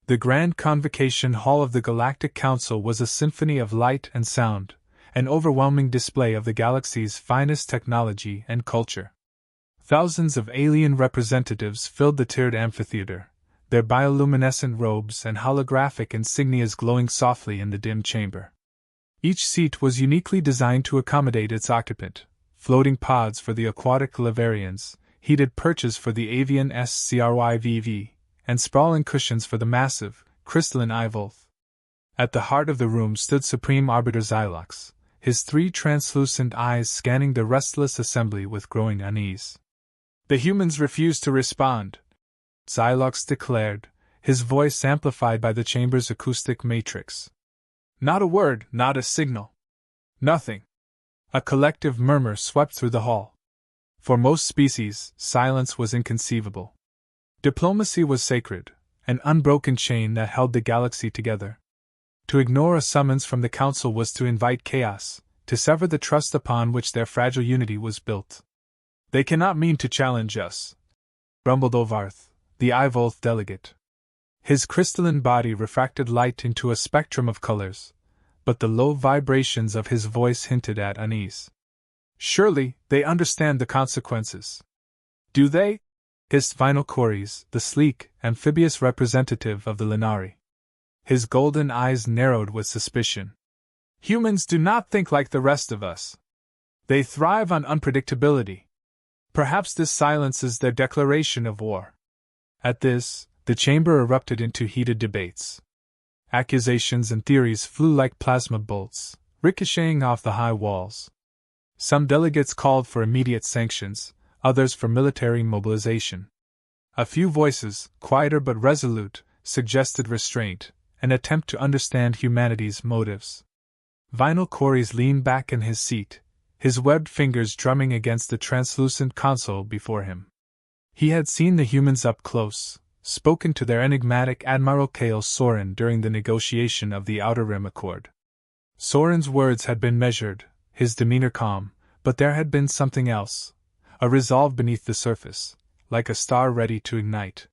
The grand convocation hall of the Galactic Council was a symphony of light and sound, an overwhelming display of the galaxy's finest technology and culture. Thousands of alien representatives filled the tiered amphitheater, their bioluminescent robes and holographic insignias glowing softly in the dim chamber. Each seat was uniquely designed to accommodate its occupant: floating pods for the aquatic Lavarians, heated perches for the avian SCRYVV, and sprawling cushions for the massive, crystalline Ivolth. At the heart of the room stood Supreme Arbiter Xylox, his three translucent eyes scanning the restless assembly with growing unease. "The humans refuse to respond," Xylox declared, his voice amplified by the chamber's acoustic matrix. "Not a word, not a signal. Nothing." A collective murmur swept through the hall. For most species, silence was inconceivable. Diplomacy was sacred, an unbroken chain that held the galaxy together. To ignore a summons from the Council was to invite chaos, to sever the trust upon which their fragile unity was built. "They cannot mean to challenge us," grumbled Ovarth, the Ivolth delegate. His crystalline body refracted light into a spectrum of colors, but the low vibrations of his voice hinted at unease. "Surely, they understand the consequences." "Do they?" hissed Vinyl Cories, the sleek, amphibious representative of the Linari. His golden eyes narrowed with suspicion. "Humans do not think like the rest of us. They thrive on unpredictability. Perhaps this silences their declaration of war." At this, the chamber erupted into heated debates. Accusations and theories flew like plasma bolts, ricocheting off the high walls. Some delegates called for immediate sanctions, others for military mobilization. A few voices, quieter but resolute, suggested restraint, an attempt to understand humanity's motives. Vinyl Cories leaned back in his seat, his webbed fingers drumming against the translucent console before him. He had seen the humans up close, spoken to their enigmatic Admiral Kale Soren during the negotiation of the Outer Rim Accord. Soren's words had been measured, his demeanor calm, but there had been something else, a resolve beneath the surface, like a star ready to ignite.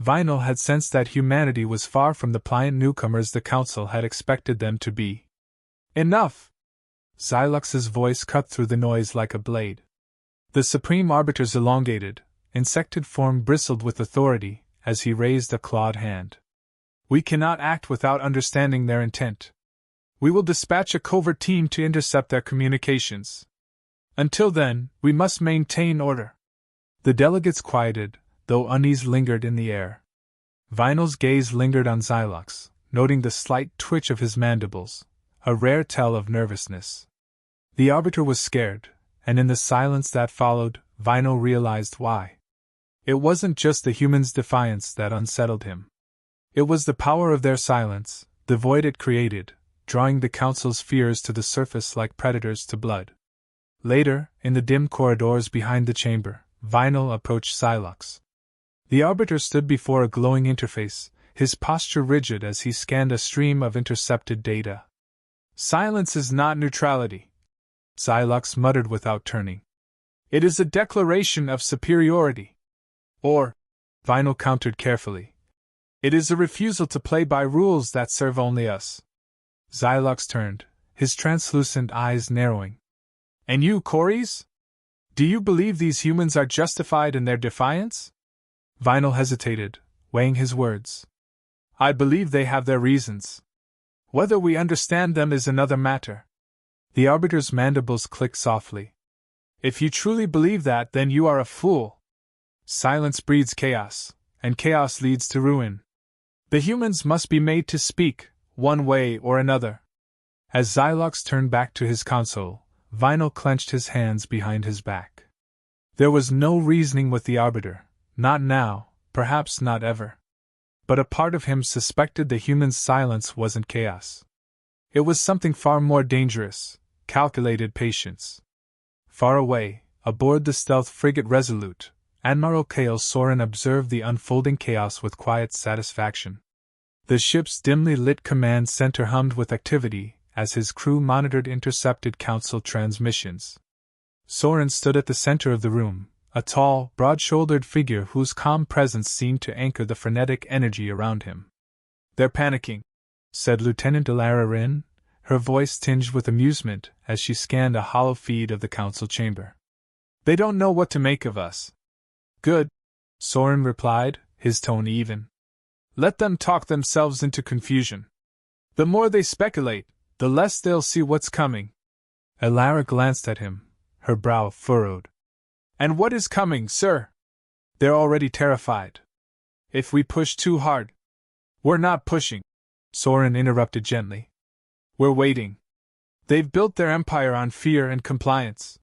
Vinyl had sensed that humanity was far from the pliant newcomers the Council had expected them to be. "Enough!" Xylox's voice cut through the noise like a blade. The Supreme Arbiter's elongated, insected form bristled with authority as he raised a clawed hand. "We cannot act without understanding their intent. We will dispatch a covert team to intercept their communications. Until then, we must maintain order." The delegates quieted, though unease lingered in the air. Vinyl's gaze lingered on Xylox, noting the slight twitch of his mandibles, a rare tell of nervousness. The Arbiter was scared, and in the silence that followed, Vinyl realized why. It wasn't just the humans' defiance that unsettled him. It was the power of their silence, the void it created, drawing the Council's fears to the surface like predators to blood. Later, in the dim corridors behind the chamber, Vinyl approached Xylox. The Arbiter stood before a glowing interface, his posture rigid as he scanned a stream of intercepted data. "Silence is not neutrality," Xylox muttered without turning. "It is a declaration of superiority. Or," Vinyl countered carefully, "it is a refusal to play by rules that serve only us." Xylox turned, his translucent eyes narrowing. "And you, Cories? Do you believe these humans are justified in their defiance?" Vinyl hesitated, weighing his words. "I believe they have their reasons. Whether we understand them is another matter." The Arbiter's mandibles clicked softly. "If you truly believe that, then you are a fool. Silence breeds chaos, and chaos leads to ruin. The humans must be made to speak, one way or another." As Xylox turned back to his console, Vinyl clenched his hands behind his back. There was no reasoning with the Arbiter, not now, perhaps not ever. But a part of him suspected the human's silence wasn't chaos. It was something far more dangerous, calculated patience. Far away, aboard the stealth frigate Resolute, Admiral Kale Soren observed the unfolding chaos with quiet satisfaction. The ship's dimly lit command center hummed with activity as his crew monitored intercepted Council transmissions. Soren stood at the center of the room, a tall, broad-shouldered figure whose calm presence seemed to anchor the frenetic energy around him. They're panicking, said Lieutenant Alara Rin, her voice tinged with amusement as she scanned a hollow feed of the council chamber. They don't know what to make of us. Good, Soren replied, his tone even. Let them talk themselves into confusion. The more they speculate, the less they'll see what's coming. Alara glanced at him, her brow furrowed. And what is coming, sir? They're already terrified. If we push too hard. We're not pushing, Soren interrupted gently. We're waiting. They've built their empire on fear and compliance.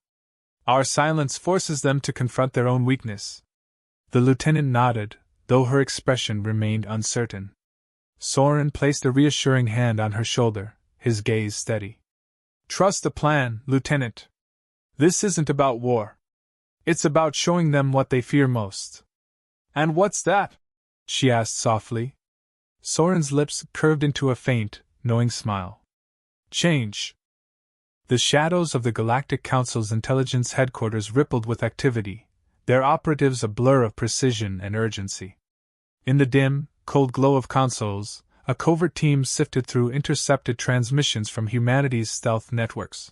Our silence forces them to confront their own weakness. The lieutenant nodded, though her expression remained uncertain. Soren placed a reassuring hand on her shoulder, his gaze steady. Trust the plan, Lieutenant. This isn't about war. It's about showing them what they fear most. And what's that? She asked softly. Soren's lips curved into a faint, knowing smile. Change. The shadows of the Galactic Council's intelligence headquarters rippled with activity, their operatives a blur of precision and urgency. In the dim, cold glow of consoles, a covert team sifted through intercepted transmissions from humanity's stealth networks.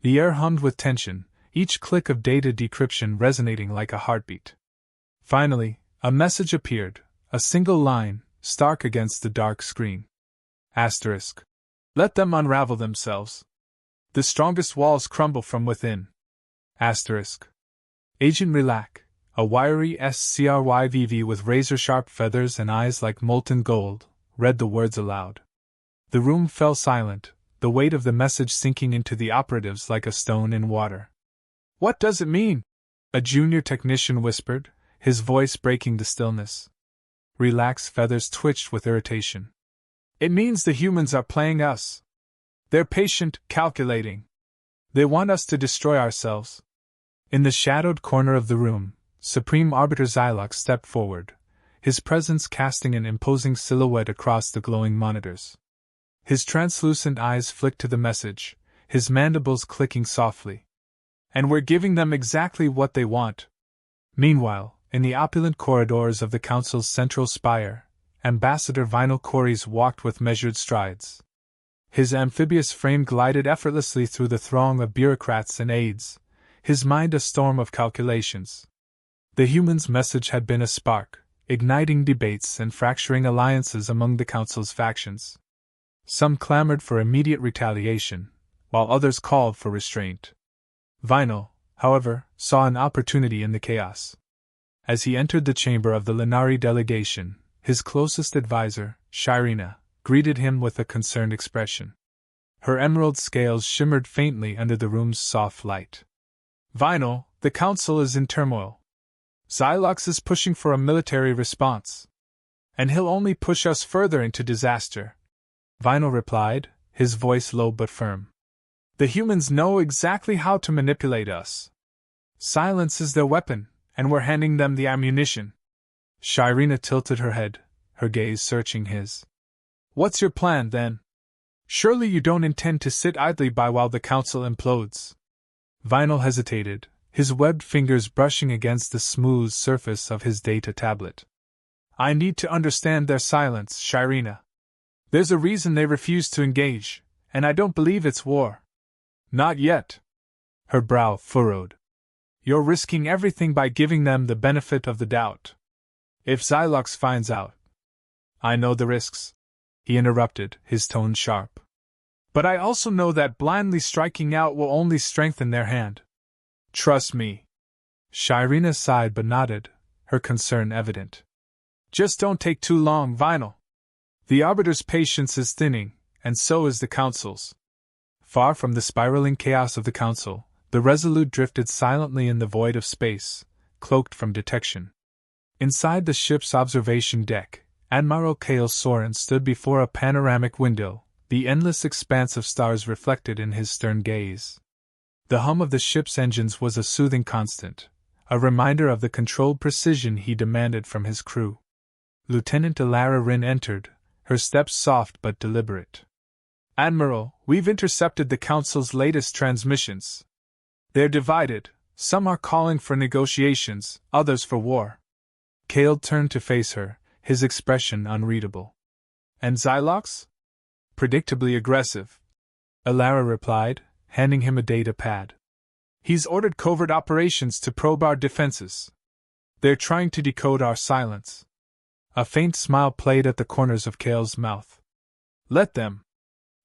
The air hummed with tension, each click of data decryption resonating like a heartbeat. Finally, a message appeared, a single line, stark against the dark screen. Asterisk. Let them unravel themselves. The strongest walls crumble from within. Asterisk. Agent Relac, a wiry SCRYVV with razor-sharp feathers and eyes like molten gold, read the words aloud. The room fell silent, the weight of the message sinking into the operatives like a stone in water. What does it mean? A junior technician whispered, his voice breaking the stillness. Relac's feathers twitched with irritation. It means the humans are playing us. They're patient, calculating. They want us to destroy ourselves. In the shadowed corner of the room, Supreme Arbiter Xylox stepped forward, his presence casting an imposing silhouette across the glowing monitors. His translucent eyes flicked to the message, his mandibles clicking softly. And we're giving them exactly what they want. Meanwhile, in the opulent corridors of the Council's central spire, Ambassador Vinyl Corys walked with measured strides. His amphibious frame glided effortlessly through the throng of bureaucrats and aides, his mind a storm of calculations. The human's message had been a spark, igniting debates and fracturing alliances among the Council's factions. Some clamored for immediate retaliation, while others called for restraint. Vinyl, however, saw an opportunity in the chaos. As he entered the chamber of the Lenari delegation, his closest advisor, Shirina, greeted him with a concerned expression. Her emerald scales shimmered faintly under the room's soft light. Vinyl, the Council is in turmoil. Xylox is pushing for a military response. And he'll only push us further into disaster. Vinyl replied, his voice low but firm. The humans know exactly how to manipulate us. Silence is their weapon, and we're handing them the ammunition. Shirina tilted her head, her gaze searching his. What's your plan, then? Surely you don't intend to sit idly by while the Council implodes. Vinyl hesitated, his webbed fingers brushing against the smooth surface of his data tablet. I need to understand their silence, Shirina. There's a reason they refuse to engage, and I don't believe it's war. Not yet. Her brow furrowed. You're risking everything by giving them the benefit of the doubt. If Xylox finds out. I know the risks, he interrupted, his tone sharp. But I also know that blindly striking out will only strengthen their hand. Trust me. Shirina sighed but nodded, her concern evident. Just don't take too long, Vinyl. The Arbiter's patience is thinning, and so is the Council's. Far from the spiraling chaos of the Council, the Resolute drifted silently in the void of space, cloaked from detection. Inside the ship's observation deck, Admiral Kale Soren stood before a panoramic window, the endless expanse of stars reflected in his stern gaze. The hum of the ship's engines was a soothing constant, a reminder of the controlled precision he demanded from his crew. Lieutenant Alara Rin entered, her steps soft but deliberate. Admiral, we've intercepted the Council's latest transmissions. They're divided, some are calling for negotiations, others for war. Kale turned to face her, his expression unreadable. And Xylox? Predictably aggressive, Alara replied, handing him a data pad. He's ordered covert operations to probe our defenses. They're trying to decode our silence. A faint smile played at the corners of Kale's mouth. Let them.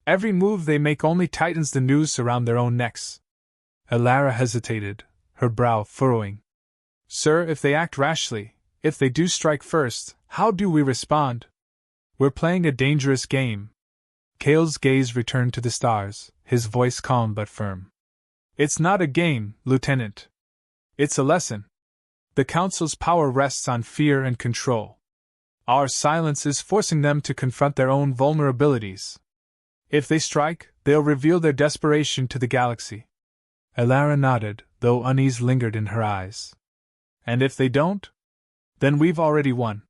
Every move they make only tightens the noose around their own necks. Alara hesitated, her brow furrowing. Sir, if they act rashly, if they do strike first, how do we respond? We're playing a dangerous game. Kale's gaze returned to the stars, his voice calm but firm. It's not a game, Lieutenant. It's a lesson. The Council's power rests on fear and control. Our silence is forcing them to confront their own vulnerabilities. If they strike, they'll reveal their desperation to the galaxy. Alara nodded, though unease lingered in her eyes. And if they don't? Then we've already won.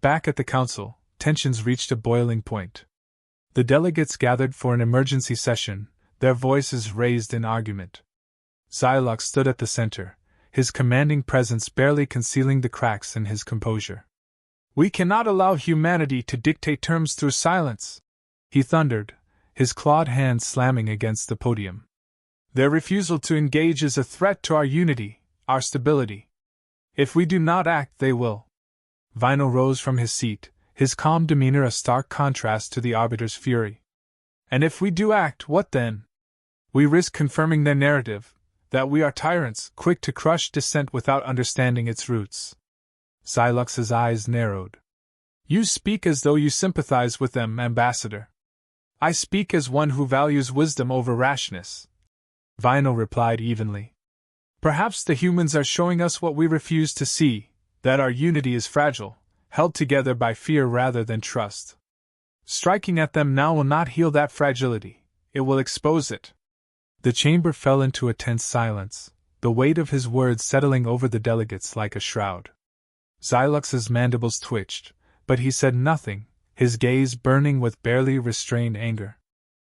Back at the Council, tensions reached a boiling point. The delegates gathered for an emergency session, their voices raised in argument. Xylox stood at the center, his commanding presence barely concealing the cracks in his composure. We cannot allow humanity to dictate terms through silence, he thundered, his clawed hands slamming against the podium. Their refusal to engage is a threat to our unity, our stability. If we do not act, they will. Vinyl rose from his seat, his calm demeanor a stark contrast to the Arbiter's fury. And if we do act, what then? We risk confirming their narrative, that we are tyrants, quick to crush dissent without understanding its roots. Xylox's eyes narrowed. You speak as though you sympathize with them, Ambassador. I speak as one who values wisdom over rashness. Vinyl replied evenly. Perhaps the humans are showing us what we refuse to see, that our unity is fragile, held together by fear rather than trust. Striking at them now will not heal that fragility, it will expose it. The chamber fell into a tense silence, the weight of his words settling over the delegates like a shroud. Xylox's mandibles twitched, but he said nothing, his gaze burning with barely restrained anger.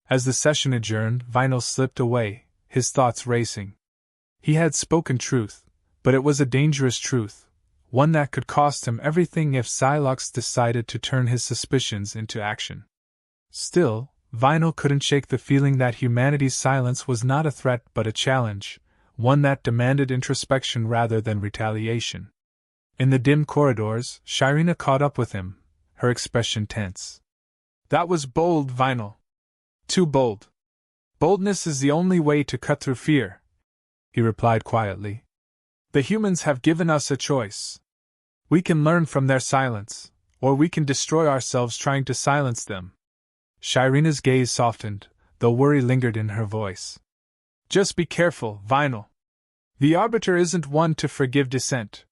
As the session adjourned, Vinyl slipped away, his thoughts racing. He had spoken truth, but it was a dangerous truth, one that could cost him everything if Xylox decided to turn his suspicions into action. Still, Vinyl couldn't shake the feeling that humanity's silence was not a threat but a challenge, one that demanded introspection rather than retaliation. In the dim corridors, Shirina caught up with him, her expression tense. That was bold, Vinyl. Too bold. Boldness is the only way to cut through fear, he replied quietly. The humans have given us a choice. We can learn from their silence, or we can destroy ourselves trying to silence them. Shirina's gaze softened, though worry lingered in her voice. Just be careful, Vinyl. The Arbiter isn't one to forgive dissent.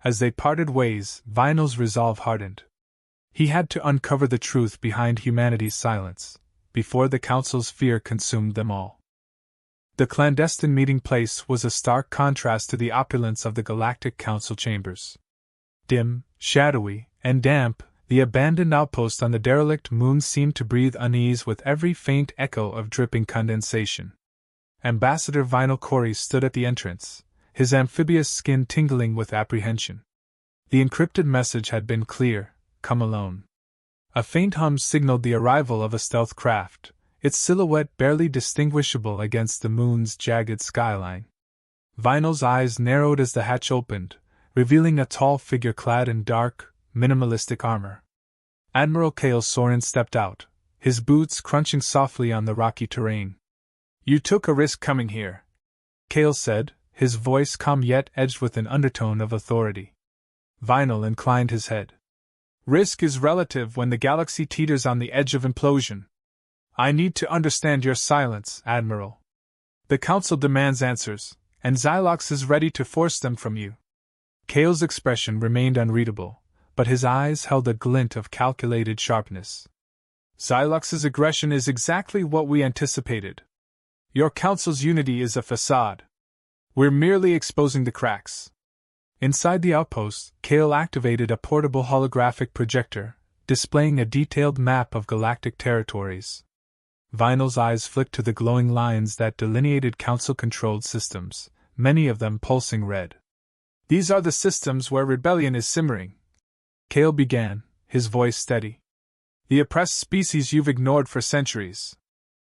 As they parted ways, Vinyl's resolve hardened. He had to uncover the truth behind humanity's silence, before the Council's fear consumed them all. The clandestine meeting place was a stark contrast to the opulence of the Galactic Council chambers. Dim, shadowy, and damp, the abandoned outpost on the derelict moon seemed to breathe unease with every faint echo of dripping condensation. Ambassador Vinyl Corey stood at the entrance, his amphibious skin tingling with apprehension. The encrypted message had been clear: come alone. A faint hum signaled the arrival of a stealth craft, its silhouette barely distinguishable against the moon's jagged skyline. Vinyl's eyes narrowed as the hatch opened, revealing a tall figure clad in dark, minimalistic armor. Admiral Kale Soren stepped out, his boots crunching softly on the rocky terrain. You took a risk coming here, Kale said, his voice calm yet edged with an undertone of authority. Vinyl inclined his head. Risk is relative when the galaxy teeters on the edge of implosion. I need to understand your silence, Admiral. The Council demands answers, and Xylox is ready to force them from you. Kale's expression remained unreadable, but his eyes held a glint of calculated sharpness. Xylox's aggression is exactly what we anticipated. Your Council's unity is a facade. We're merely exposing the cracks. Inside the outpost, Kale activated a portable holographic projector, displaying a detailed map of galactic territories. Vinyl's eyes flicked to the glowing lines that delineated Council-controlled systems, many of them pulsing red. These are the systems where rebellion is simmering, Kale began, his voice steady. The oppressed species you've ignored for centuries.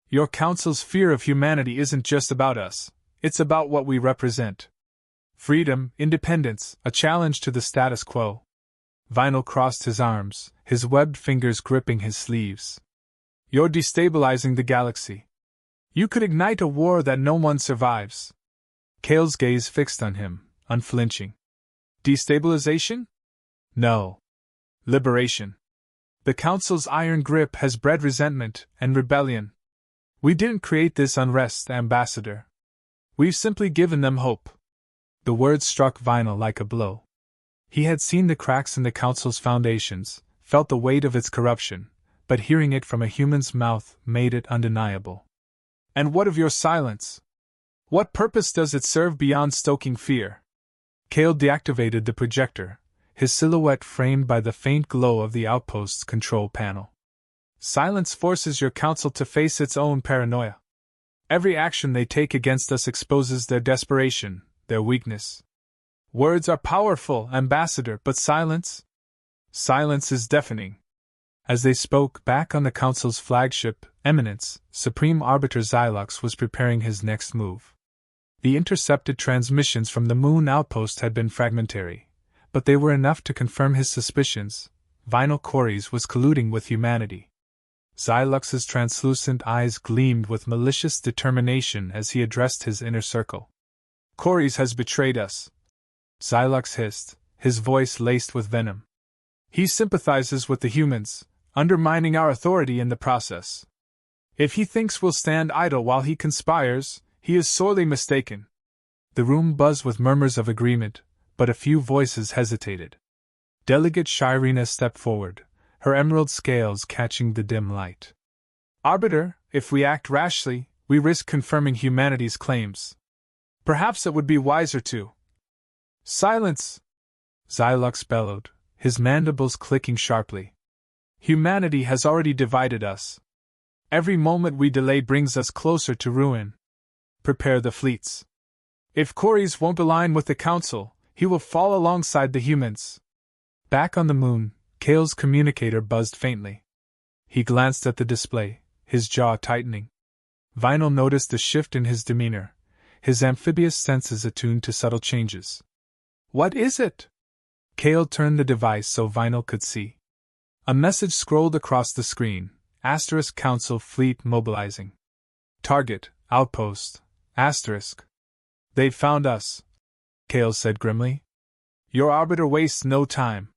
Your council's fear of humanity isn't just about us, it's about what we represent. Freedom, independence, a challenge to the status quo. Vinyl crossed his arms, his webbed fingers gripping his sleeves. You're destabilizing the galaxy. You could ignite a war that no one survives. Kale's gaze fixed on him, unflinching. Destabilization? No. Liberation. The Council's iron grip has bred resentment and rebellion. We didn't create this unrest, Ambassador. We've simply given them hope. The words struck Vinyl like a blow. He had seen the cracks in the Council's foundations, felt the weight of its corruption, but hearing it from a human's mouth made it undeniable. And what of your silence? What purpose does it serve beyond stoking fear? Kale deactivated the projector, his silhouette framed by the faint glow of the outpost's control panel. Silence forces your council to face its own paranoia. Every action they take against us exposes their desperation, their weakness. Words are powerful, Ambassador, but silence? Silence is deafening. As they spoke, back on the Council's flagship, Eminence, Supreme Arbiter Xylox was preparing his next move. The intercepted transmissions from the Moon outpost had been fragmentary, but they were enough to confirm his suspicions. Vinyl Corys was colluding with humanity. Xylox's translucent eyes gleamed with malicious determination as he addressed his inner circle. Corys has betrayed us, Xylox hissed, his voice laced with venom. He sympathizes with the humans, undermining our authority in the process. If he thinks we'll stand idle while he conspires, he is sorely mistaken. The room buzzed with murmurs of agreement, but a few voices hesitated. Delegate Shirina stepped forward, her emerald scales catching the dim light. Arbiter, if we act rashly, we risk confirming humanity's claims. Perhaps it would be wiser to. Silence! Xylox bellowed, his mandibles clicking sharply. Humanity has already divided us. Every moment we delay brings us closer to ruin. Prepare the fleets. If Corys won't align with the Council, he will fall alongside the humans. Back on the Moon, Kale's communicator buzzed faintly. He glanced at the display, his jaw tightening. Vinyl noticed a shift in his demeanor, his amphibious senses attuned to subtle changes. What is it? Kale turned the device so Vinyl could see. A message scrolled across the screen, * Council Fleet mobilizing. Target, Outpost, *. They've found us, Kale said grimly. Your Arbiter wastes no time.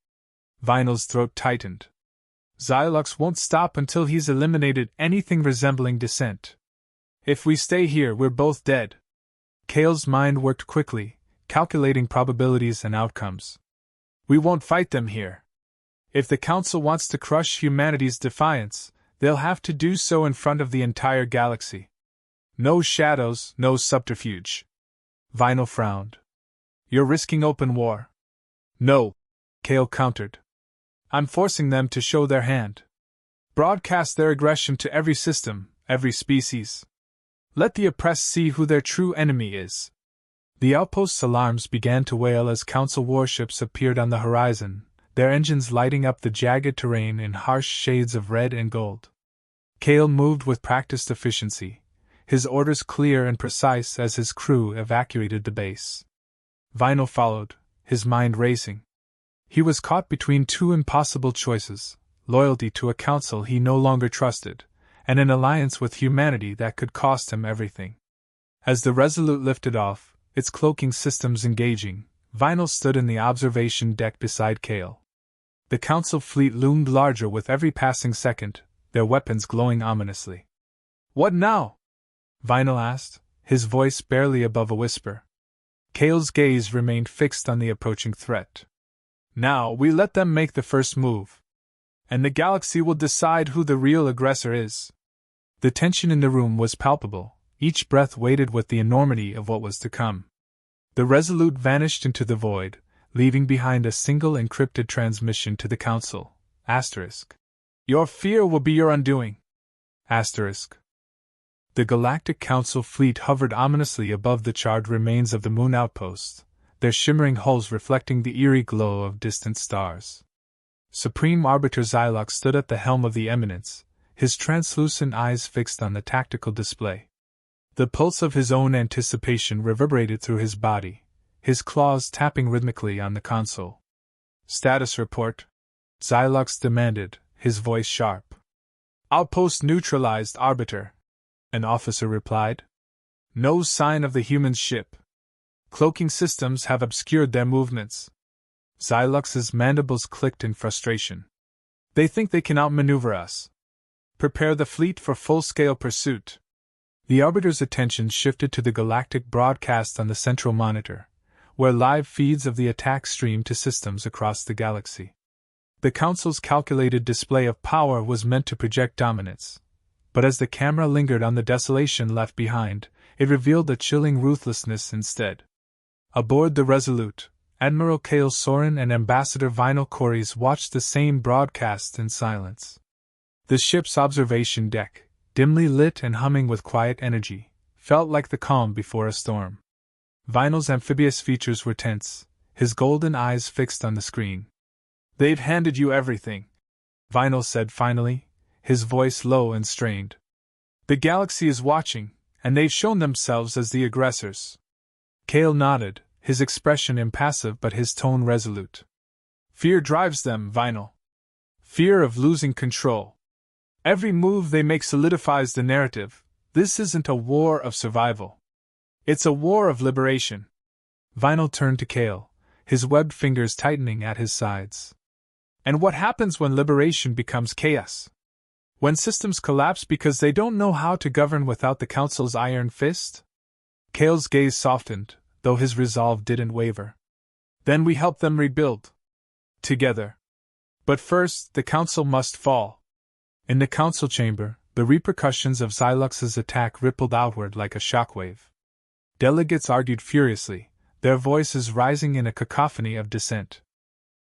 Vinyl's throat tightened. Xylox won't stop until he's eliminated anything resembling dissent. If we stay here, we're both dead. Kale's mind worked quickly, calculating probabilities and outcomes. We won't fight them here. If the Council wants to crush humanity's defiance, they'll have to do so in front of the entire galaxy. No shadows, no subterfuge. Vinyl frowned. You're risking open war. No, Kale countered. I'm forcing them to show their hand. Broadcast their aggression to every system, every species. Let the oppressed see who their true enemy is. The outpost's alarms began to wail as Council warships appeared on the horizon, their engines lighting up the jagged terrain in harsh shades of red and gold. Kale moved with practiced efficiency, his orders clear and precise as his crew evacuated the base. Vinyl followed, his mind racing. He was caught between two impossible choices: loyalty to a council he no longer trusted, and an alliance with humanity that could cost him everything. As the Resolute lifted off, its cloaking systems engaging, Vinyl stood in the observation deck beside Kale. The council fleet loomed larger with every passing second, their weapons glowing ominously. What now? Vinyl asked, his voice barely above a whisper. Kale's gaze remained fixed on the approaching threat. Now we let them make the first move. And the galaxy will decide who the real aggressor is. The tension in the room was palpable, each breath weighted with the enormity of what was to come. The Resolute vanished into the void, leaving behind a single encrypted transmission to the Council. *. Your fear will be your undoing. *. The Galactic Council fleet hovered ominously above the charred remains of the Moon outpost, their shimmering hulls reflecting the eerie glow of distant stars. Supreme Arbiter Xylox stood at the helm of the Eminence, his translucent eyes fixed on the tactical display. The pulse of his own anticipation reverberated through his body, his claws tapping rhythmically on the console. "Status report," Xylox demanded, his voice sharp. "Outpost neutralized, Arbiter," an officer replied. "No sign of the human ship. Cloaking systems have obscured their movements." Xylox's mandibles clicked in frustration. "They think they can outmaneuver us. Prepare the fleet for full-scale pursuit." The Arbiter's attention shifted to the galactic broadcast on the central monitor, where live feeds of the attack streamed to systems across the galaxy. The Council's calculated display of power was meant to project dominance, but as the camera lingered on the desolation left behind, it revealed a chilling ruthlessness instead. Aboard the Resolute, Admiral Kale Soren and Ambassador Vinyl Corys watched the same broadcast in silence. The ship's observation deck, dimly lit and humming with quiet energy, felt like the calm before a storm. Vinyl's amphibious features were tense, his golden eyes fixed on the screen. "They've handed you everything," Vinyl said finally, his voice low and strained. "The galaxy is watching, and they've shown themselves as the aggressors." Kale nodded, his expression impassive but his tone resolute. "Fear drives them, Vinyl. Fear of losing control. Every move they make solidifies the narrative. This isn't a war of survival. It's a war of liberation." Vinyl turned to Kale, his webbed fingers tightening at his sides. "And what happens when liberation becomes chaos? When systems collapse because they don't know how to govern without the Council's iron fist?" Kale's gaze softened, though his resolve didn't waver. "Then we help them rebuild. Together. But first, the Council must fall." In the Council chamber, the repercussions of Xylox's attack rippled outward like a shockwave. Delegates argued furiously, their voices rising in a cacophony of dissent.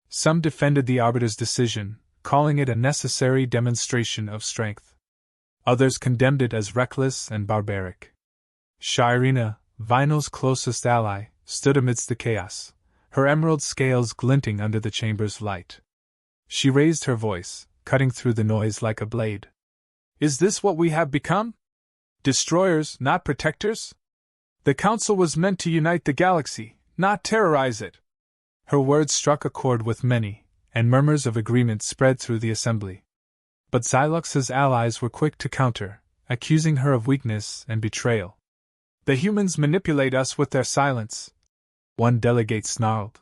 Some defended the Arbiter's decision, calling it a necessary demonstration of strength. Others condemned it as reckless and barbaric. Shirina, Vinyl's closest ally, stood amidst the chaos, her emerald scales glinting under the chamber's light. She raised her voice, cutting through the noise like a blade. "Is this what we have become? Destroyers, not protectors? The Council was meant to unite the galaxy, not terrorize it." Her words struck a chord with many, and murmurs of agreement spread through the assembly. But Xylox's allies were quick to counter, accusing her of weakness and betrayal. "The humans manipulate us with their silence," one delegate snarled.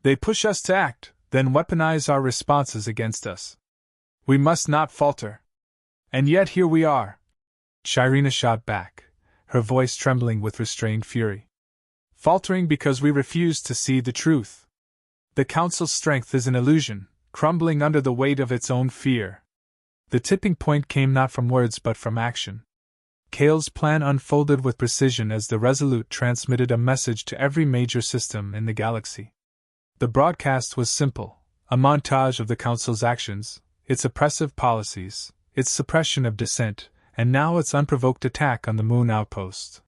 "They push us to act, then weaponize our responses against us. We must not falter. And yet here we are." Shirina shot back, her voice trembling with restrained fury. "Faltering because we refuse to see the truth. The Council's strength is an illusion, crumbling under the weight of its own fear." The tipping point came not from words but from action. Kale's plan unfolded with precision as the Resolute transmitted a message to every major system in the galaxy. The broadcast was simple, a montage of the Council's actions, its oppressive policies, its suppression of dissent, and now its unprovoked attack on the Moon outpost.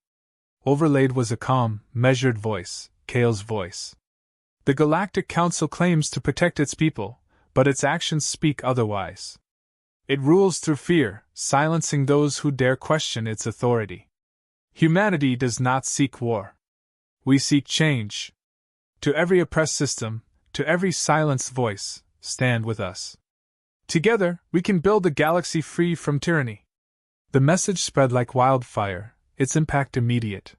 Overlaid was a calm, measured voice, Kale's voice. "The Galactic Council claims to protect its people, but its actions speak otherwise. It rules through fear, silencing those who dare question its authority. Humanity does not seek war. We seek change. To every oppressed system, to every silenced voice, stand with us. Together, we can build a galaxy free from tyranny." The message spread like wildfire, its impact immediate.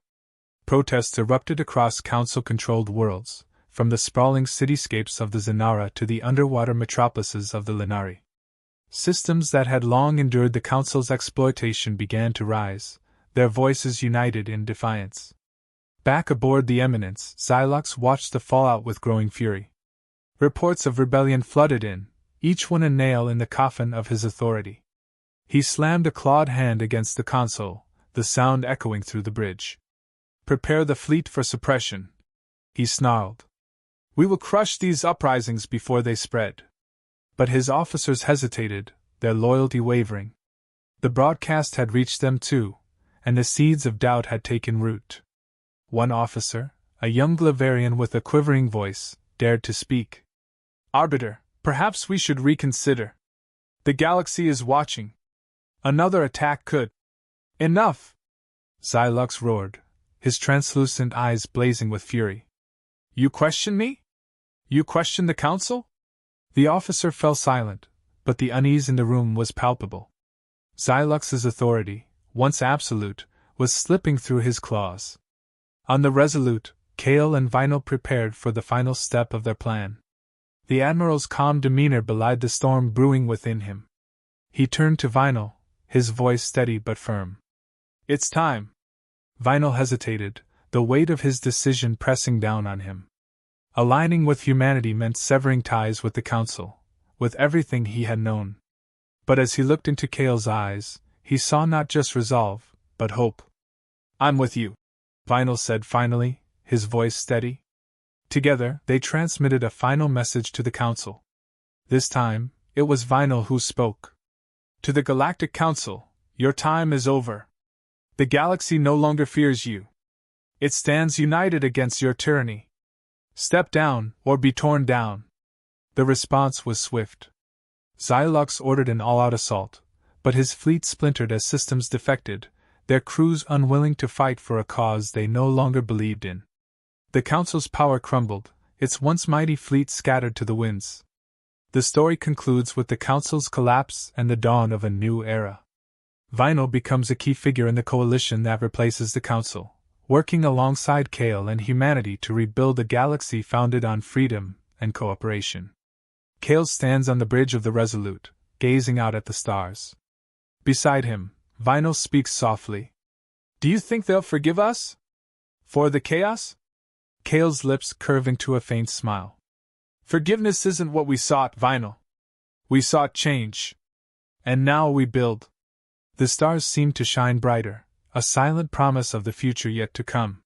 Protests erupted across Council-controlled worlds, from the sprawling cityscapes of the Zanara to the underwater metropolises of the Linari. Systems that had long endured the Council's exploitation began to rise, their voices united in defiance. Back aboard the Eminence, Xylox watched the fallout with growing fury. Reports of rebellion flooded in, each one a nail in the coffin of his authority. He slammed a clawed hand against the console, the sound echoing through the bridge. "Prepare the fleet for suppression," he snarled. "We will crush these uprisings before they spread." But his officers hesitated, their loyalty wavering. The broadcast had reached them too, and the seeds of doubt had taken root. One officer, a young Glaverian with a quivering voice, dared to speak. "Arbiter, Perhaps we should reconsider. The galaxy is watching. Another attack could. Enough! Xylux roared, his translucent eyes blazing with fury. You question me? You question the Council? The officer fell silent, but the unease in the room was palpable. Xylux's authority, once absolute, was slipping through his claws. On the Resolute, Kale and Vinyl prepared for the final step of their plan. The Admiral's calm demeanor belied the storm brewing within him. He turned to Vinyl, his voice steady but firm. It's time. Vinyl hesitated, the weight of his decision pressing down on him. Aligning with humanity meant severing ties with the Council, with everything he had known. But as he looked into Kale's eyes, he saw not just resolve, but hope. I'm with you, Vinyl said finally, his voice steady. Together, they transmitted a final message to the Council. This time, it was Vinyl who spoke. To the Galactic Council, your time is over. The galaxy no longer fears you. It stands united against your tyranny. Step down, or be torn down. The response was swift. Xylux ordered an all-out assault, but his fleet splintered as systems defected, their crews unwilling to fight for a cause they no longer believed in. The Council's power crumbled, its once mighty fleet scattered to the winds. The story concludes with the Council's collapse and the dawn of a new era. Vinyl becomes a key figure in the coalition that replaces the Council, working alongside Kale and humanity to rebuild a galaxy founded on freedom and cooperation. Kale stands on the bridge of the Resolute, gazing out at the stars. Beside him, Vinyl speaks softly. Do you think they'll forgive us? For the chaos? Kale's lips curve into a faint smile. Forgiveness isn't what we sought, Vinyl. We sought change. And now we build. The stars seem to shine brighter, a silent promise of the future yet to come.